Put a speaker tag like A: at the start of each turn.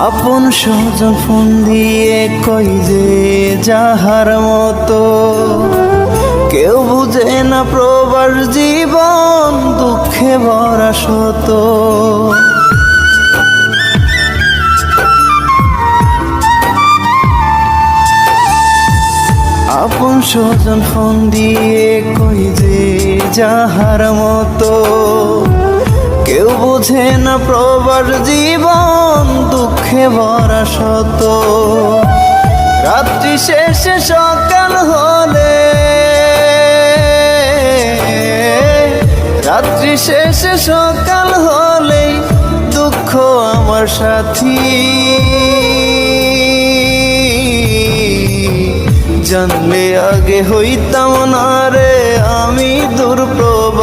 A: আপন স্বজন ফোন দিয়ে কই যে যাহার মতো, কেউ বুঝে না প্রবাস জীবন দুঃখে ভরা শত। আপন স্বজন ফোন দিয়ে কই যে যাহার মতো, কেউ বোঝে না প্রবাস জীবন দুঃখে ভরা শত। রাত্রি শেষে সকাল হলে, রাত্রি শেষে সকাল হলেই দুঃখ আমার সাথী। জানলে আগে হইতাম না রে আমি দূর প্রবাসী।